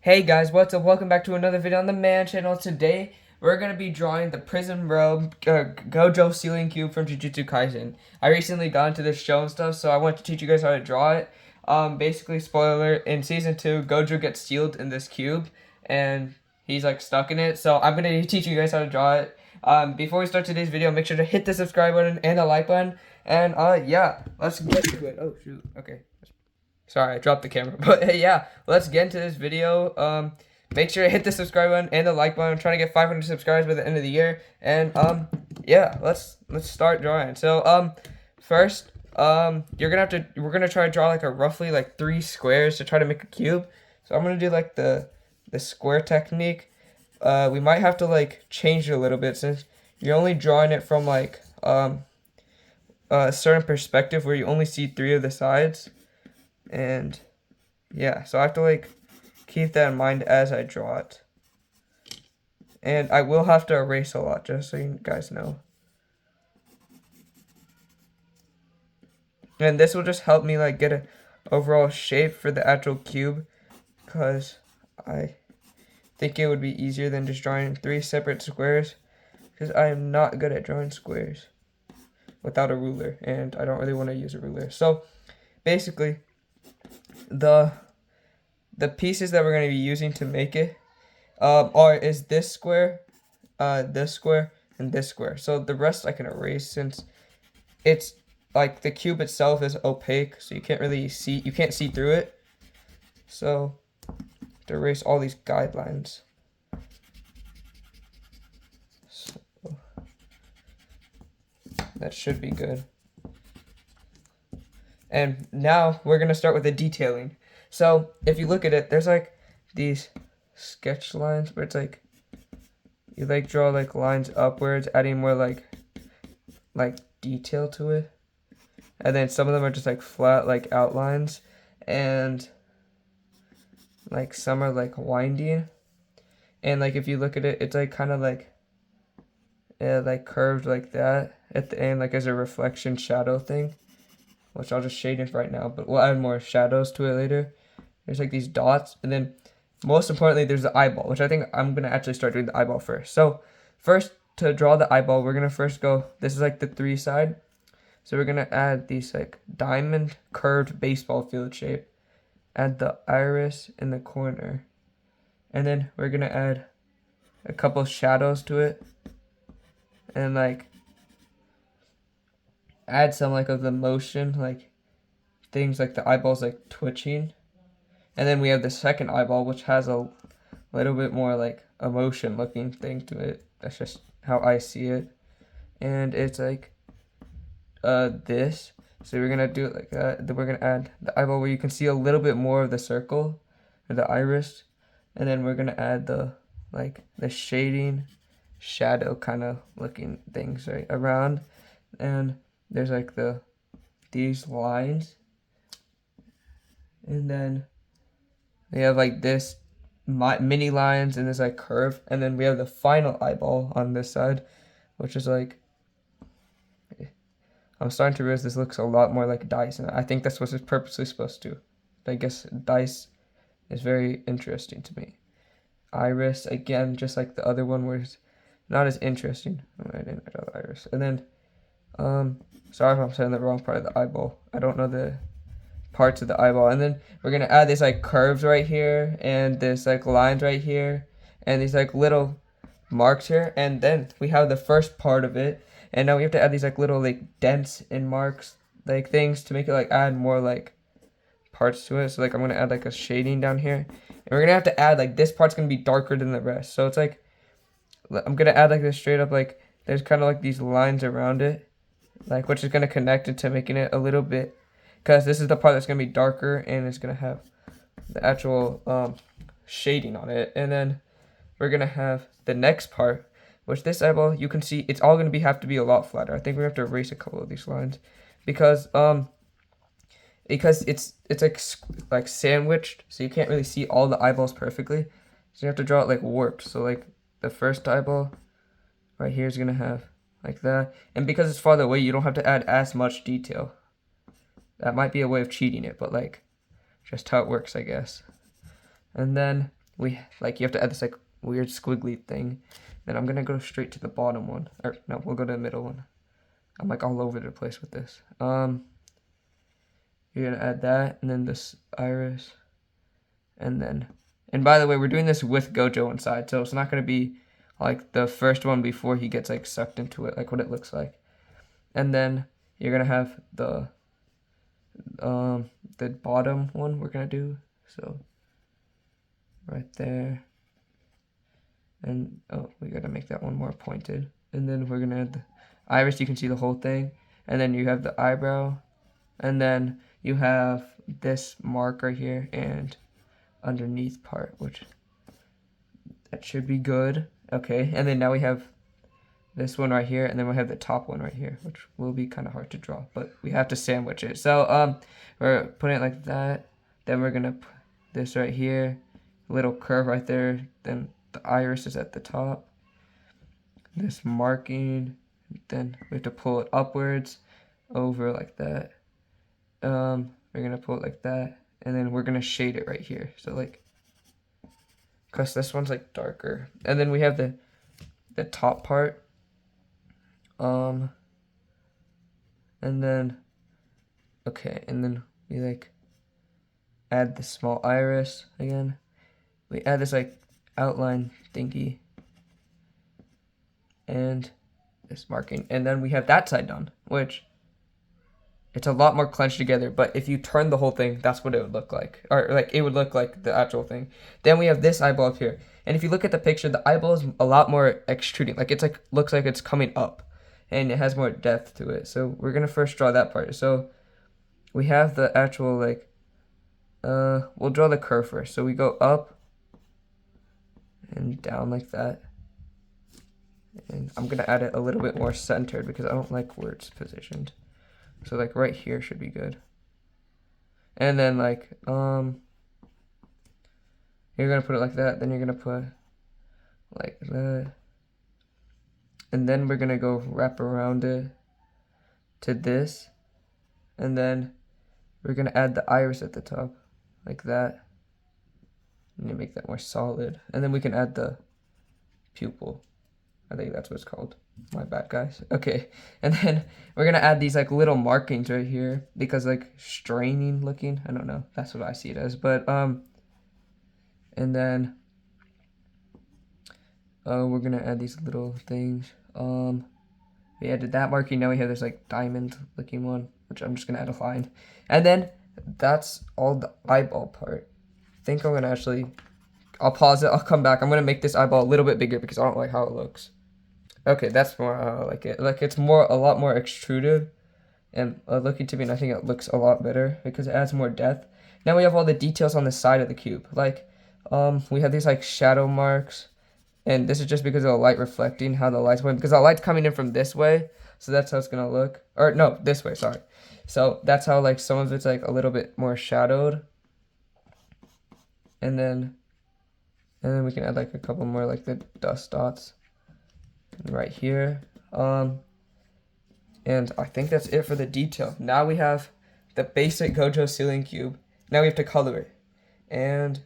Hey guys, what's up? Welcome back to another video on the Man channel. Today, we're going to be drawing the Prism Robe Gojo Ceiling Cube from Jujutsu Kaisen. I recently got into this show and stuff, so I want to teach you guys how to draw it. Basically, spoiler, in Season 2, Gojo gets sealed in this cube, and he's like stuck in it. So I'm going to be teaching you guys how to draw it. Before we start today's video, make sure to hit the subscribe button and the like button. And yeah, let's get to it. Oh shoot, okay. Sorry, I dropped the camera. But hey, yeah, let's get into this video. Make sure to hit the subscribe button and the like button. I'm trying to get 500 subscribers by the end of the year. And yeah, let's start drawing. So first, we're gonna try to draw like roughly like 3 squares to try to make a cube. So I'm gonna do like the square technique. We might have to like change it a little bit since you're only drawing it from like a certain perspective where you only see 3 of the sides. And yeah, so I have to like keep that in mind as I draw it. And I will have to erase a lot, just so you guys know. And this will just help me like get an overall shape for the actual cube, because I think it would be easier than just drawing 3 separate squares, because I am not good at drawing squares without a ruler, and I don't really want to use a ruler. So basically, the pieces that we're going to be using to make it is this square, and this square. So the rest I can erase, since it's like the cube itself is opaque, so you can't see through it. So to erase all these guidelines. So that should be good. And now we're going to start with the detailing. So if you look at it, there's like these sketch lines where it's like, you like draw like lines upwards, adding more like detail to it. And then some of them are just like flat like outlines. And like some are like winding. And like if you look at it, it's like kind of like curved like that at the end, like as a reflection shadow thing, which I'll just shade in right now, but we'll add more shadows to it later. There's like these dots, and then most importantly, there's the eyeball, which I think I'm going to actually start doing the eyeball first. So first, to draw the eyeball, we're going to first go, this is like the 3 side. So we're going to add these like diamond curved baseball field shape. Add the iris in the corner. And then we're going to add a couple shadows to it. And like add some like of the motion, like things like the eyeballs like twitching. And then we have the second eyeball, which has a little bit more like emotion looking thing to it. That's just how I see it. And it's like this. So we're gonna do it like that. Then we're gonna add the eyeball where you can see a little bit more of the circle or the iris. And then we're gonna add the shading shadow kind of looking things right around. And there's like these lines. And then we have like this mini lines and this like curve, and then we have the final eyeball on this side, which is like, I'm starting to realize this looks a lot more like dice, and I think that's what it's purposely supposed to. I guess dice is very interesting to me. Iris, again, just like the other one, where it's not as interesting. Oh, I didn't draw the iris. And then sorry if I'm saying the wrong part of the eyeball. I don't know the parts of the eyeball. And then we're gonna add these like curves right here, and this like lines right here, and these like little marks here. And then we have the first part of it, and now we have to add these like little like dents and marks, like things to make it like add more like parts to it. So like I'm gonna add like a shading down here, and we're gonna have to add like this part's gonna be darker than the rest. So it's like, I'm gonna add like this straight up, like there's kind of like these lines around it, like, which is gonna connect it to making it a little bit, because this is the part that's going to be darker, and it's going to have the actual shading on it. And then we're going to have the next part, which this eyeball, you can see it's all going to have to be a lot flatter. I think we have to erase a couple of these lines, because it's like sandwiched, so you can't really see all the eyeballs perfectly. So you have to draw it like warped. So like the first eyeball right here is going to have like that. And because it's farther away, you don't have to add as much detail. That might be a way of cheating it, but like just how it works, I guess. And then you have to add this like weird squiggly thing. Then I'm gonna go straight to the bottom one. Or no, we'll go to the middle one. I'm like all over the place with this. You're gonna add that, and then this iris, and by the way, we're doing this with Gojo inside, so it's not gonna be like the first one before he gets like sucked into it, like what it looks like. And then you're gonna have the bottom one we're gonna do, so right there. And oh, we gotta make that one more pointed. And then we're gonna add the iris, you can see the whole thing. And then you have the eyebrow. And then you have this mark right here and underneath part, which that should be good. Okay, and then now we have this one right here, and then we have the top one right here, which will be kind of hard to draw, but we have to sandwich it. So we're putting it like that. Then we're gonna put this right here, little curve right there. Then the iris is at the top. This marking, then we have to pull it upwards over like that. We're gonna pull it like that, and then we're gonna shade it right here. So like, cause this one's like darker, and then we have the top part. And then okay, and then we like add the small iris again. We add this like outline thingy and this marking, and then we have that side done, which it's a lot more clenched together, but if you turn the whole thing, that's what it would look like, or like it would look like the actual thing. Then we have this eyeball up here, and if you look at the picture, the eyeball is a lot more extruding, like it's like looks like it's coming up, and it has more depth to it. So we're gonna first draw that part. So we have the actual like we'll draw the curve first. So we go up and down like that, and I'm gonna add it a little bit more centered because I don't like where it's positioned. So like right here should be good. And then like you're gonna put it like that, then you're gonna put like that, and then we're gonna go wrap around it to this, and then we're gonna add the iris at the top like that, and you make that more solid, and then we can add the pupil. I think that's what it's called. My bad, guys. Okay, and then we're gonna add these like little markings right here because like straining looking. I don't know. That's what I see it as. But and then we're gonna add these little things. We added that marking. Now we have this like diamond looking one, which I'm just gonna add a line, and then that's all the eyeball part. I think I'm gonna actually. I'll pause it. I'll come back. I'm gonna make this eyeball a little bit bigger because I don't like how it looks. Okay, that's more how I like it. Like it's a lot more extruded and looking to me, and I think it looks a lot better because it adds more depth. Now we have all the details on the side of the cube. Like we have these like shadow marks, and this is just because of the light reflecting, how the light's going, because the light's coming in from this way, so that's how it's gonna look. Or no, this way, sorry. So that's how like some of it's like a little bit more shadowed. And then we can add like a couple more like the dust dots right here. And I think that's it for the detail. Now we have the basic Gojo ceiling cube. Now we have to color it. And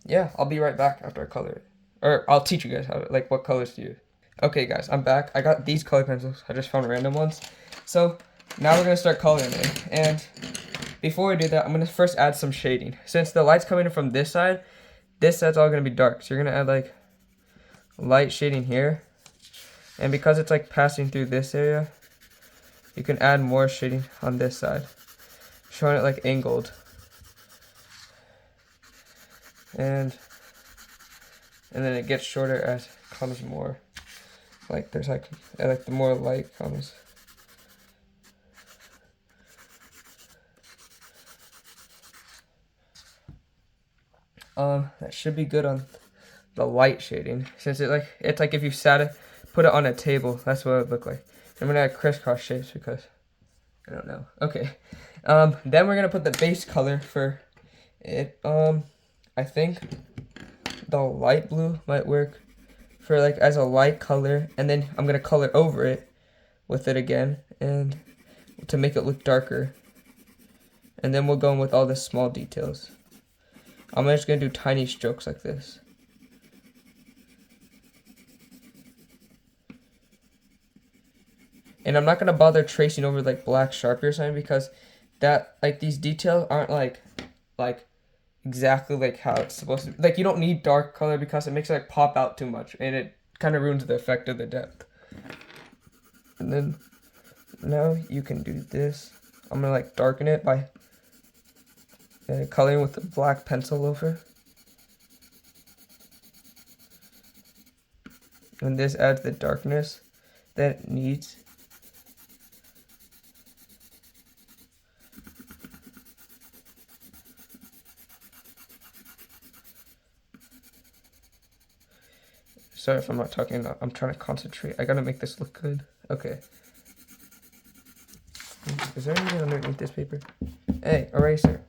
yeah, I'll be right back after I color it. Or I'll teach you guys how to, like what colors to use. Okay guys, I'm back. I got these color pencils. I just found random ones. So now we're gonna start coloring it. And before we do that, I'm gonna first add some shading. Since the light's coming in from this side's all gonna be dark. So you're gonna add like light shading here. And because it's like passing through this area, you can add more shading on this side, showing it like angled. And then it gets shorter as it comes more. Like there's like the more light comes. That should be good on the light shading, since it's like if you put it on a table, that's what it would look like. I'm gonna add crisscross shapes because I don't know. Okay. Then we're gonna put the base color for it. I think the light blue might work for like as a light color, and then I'm gonna color over it with it again and to make it look darker. And then we'll go in with all the small details. I'm just gonna do tiny strokes like this. And I'm not gonna bother tracing over like black Sharpie or something, because that, like, these details aren't like exactly like how it's supposed to be. Like, you don't need dark color because it makes it like pop out too much, and it kind of ruins the effect of the depth. And then now you can do this. I'm gonna like darken it by coloring with a black pencil over. And this adds the darkness that it needs. Sorry if I'm not talking, I'm trying to concentrate. I gotta make this look good. Okay. Is there anything underneath this paper? Hey, eraser.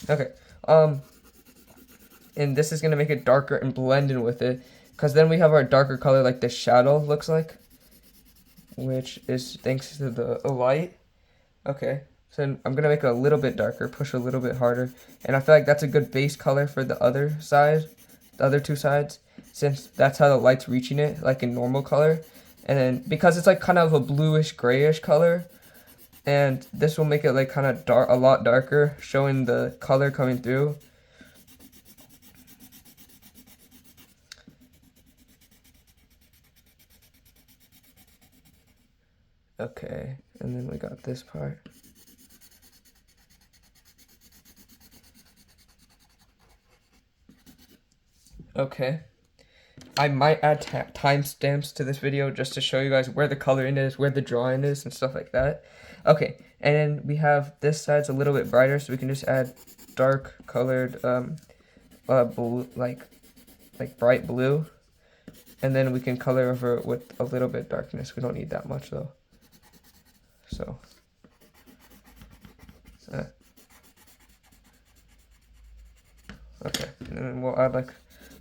Okay. And this is gonna make it darker and blend in with it, because then we have our darker color like the shadow looks like, which is thanks to the light. Okay. So I'm gonna make it a little bit darker, push a little bit harder, and I feel like that's a good base color for the other side, the other two sides, since that's how the light's reaching it, like in normal color. And then because it's like kind of a bluish grayish color, and this will make it like kind of dark, a lot darker, showing the color coming through. Okay, and then we got this part. Okay, I might add timestamps to this video just to show you guys where the coloring is, where the drawing is, and stuff like that. Okay, and then we have this side's a little bit brighter, so we can just add dark colored, blue, like bright blue, and then we can color over it with a little bit darkness. We don't need that much though. So. Okay, and then we'll add like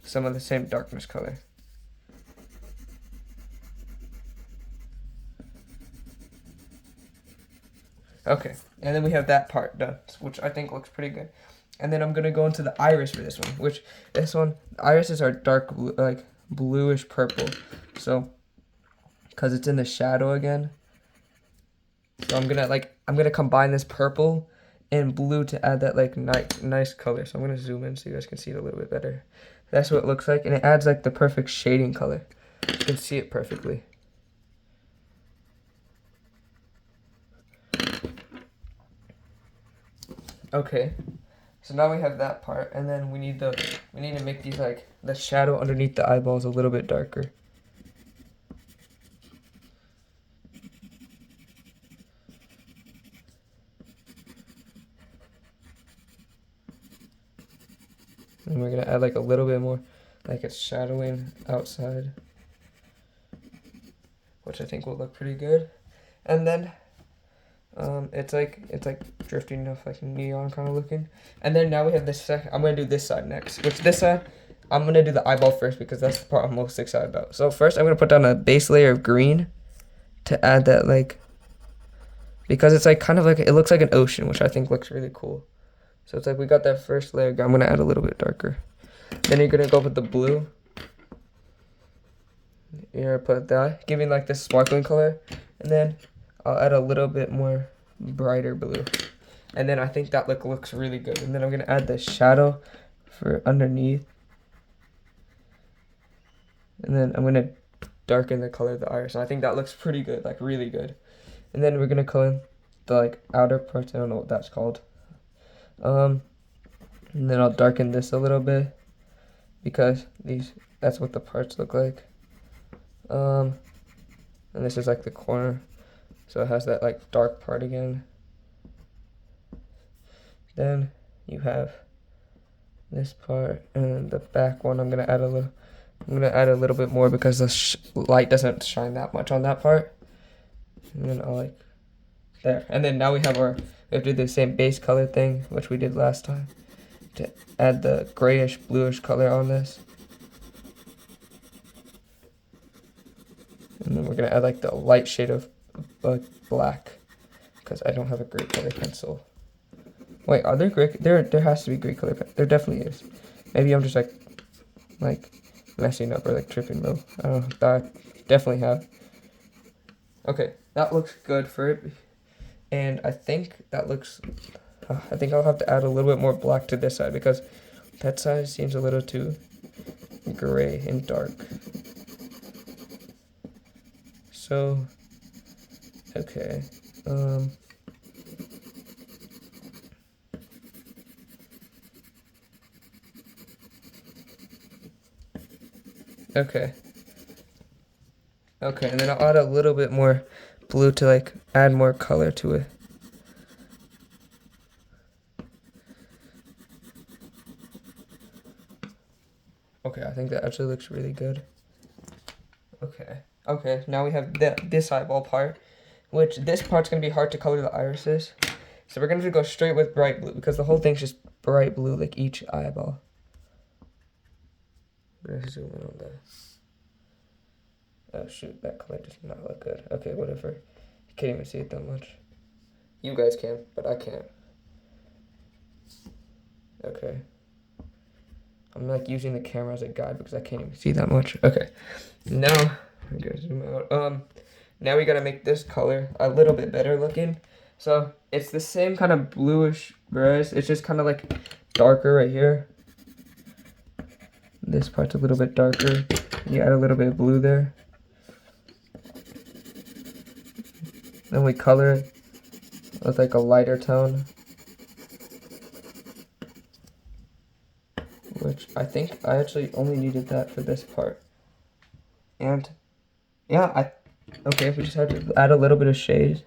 some of the same darkness color. Okay, and then we have that part done, which I think looks pretty good. And then I'm gonna go into the iris for this one, which the irises are dark blue, like bluish purple. So, cause it's in the shadow again. So I'm gonna combine this purple and blue to add that like nice color. So I'm gonna zoom in so you guys can see it a little bit better. That's what it looks like, and it adds like the perfect shading color. You can see it perfectly. Okay, so now we have that part, and then we need to make these like the shadow underneath the eyeballs a little bit darker. And we're gonna add like a little bit more, like it's shadowing outside, which I think will look pretty good. And then it's like drifting off like neon kind of looking. And then now we have this I'm gonna do this side next, which this side I'm gonna do the eyeball first because that's the part I'm most excited about. So first I'm gonna put down a base layer of green to add that, like, because it's like kind of like, it looks like an ocean, which I think looks really cool. So it's like we got that first layer. I'm gonna add a little bit darker. Then you're gonna go with the blue. You're gonna put that, giving like this sparkling color, and then I'll add a little bit more brighter blue. And then I think that looks really good. And then I'm gonna add the shadow for underneath. And then I'm gonna darken the color of the iris. And I think that looks pretty good, like really good. And then we're gonna color the like outer parts. I don't know what that's called. And then I'll darken this a little bit because that's what the parts look like. And this is like the corner, so it has that like dark part again. Then you have this part, and the back one I'm gonna add a little bit more because the light doesn't shine that much on that part. And then I'll like there. And then now we have to do the same base color thing, which we did last time, to add the grayish bluish color on this. And then we're gonna add like the light shade of black, because I don't have a gray color pencil. Wait, are there gray? There has to be gray color pencil. There definitely is. Maybe I'm just like messing up or like tripping though. I don't know. I definitely have. Okay, that looks good for it. And I think that looks, I think I'll have to add a little bit more black to this side because that side seems a little too gray and dark. So, okay. Okay. Okay, and then I'll add a little bit more blue to like add more color to it. Okay, I think that actually looks really good. Okay, now we have this eyeball part, which this part's going to be hard to color the irises. So we're going to go straight with bright blue because the whole thing's just bright blue, like each eyeball. I'm going to zoom in on that. Oh shoot, that color does not look good. Okay, whatever. You can't even see it that much. You guys can, but I can't. Okay. I'm like using the camera as a guide because I can't even see that much. Okay. Now, I'm gonna zoom out. Now we gotta make this color a little bit better looking. So it's the same kind of bluish grays. It's just kind of like darker right here. This part's a little bit darker. You add a little bit of blue there. Then we color it with like a lighter tone. Which I think I actually only needed that for this part. And yeah, okay, we just have to add a little bit of shade.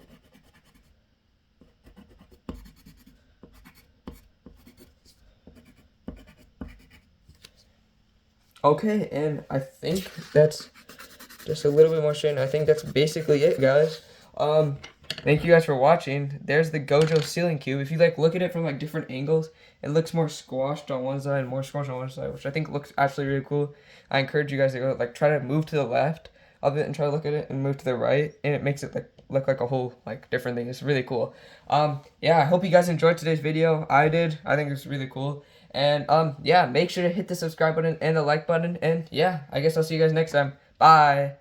Okay, and I think that's just a little bit more shade. I think that's basically it, guys. Thank you guys for watching. There's the Gojo ceiling cube. If you like look at it from like different angles, it looks more squashed on one side and more squashed on one side, which I think looks actually really cool. I encourage you guys to go like try to move to the left of it and try to look at it and move to the right, and it makes it like look like a whole like different thing. It's really cool. Yeah, I hope you guys enjoyed today's video. I did. I think it's really cool. And yeah, make sure to hit the subscribe button and the like button. And yeah, I guess I'll see you guys next time. Bye.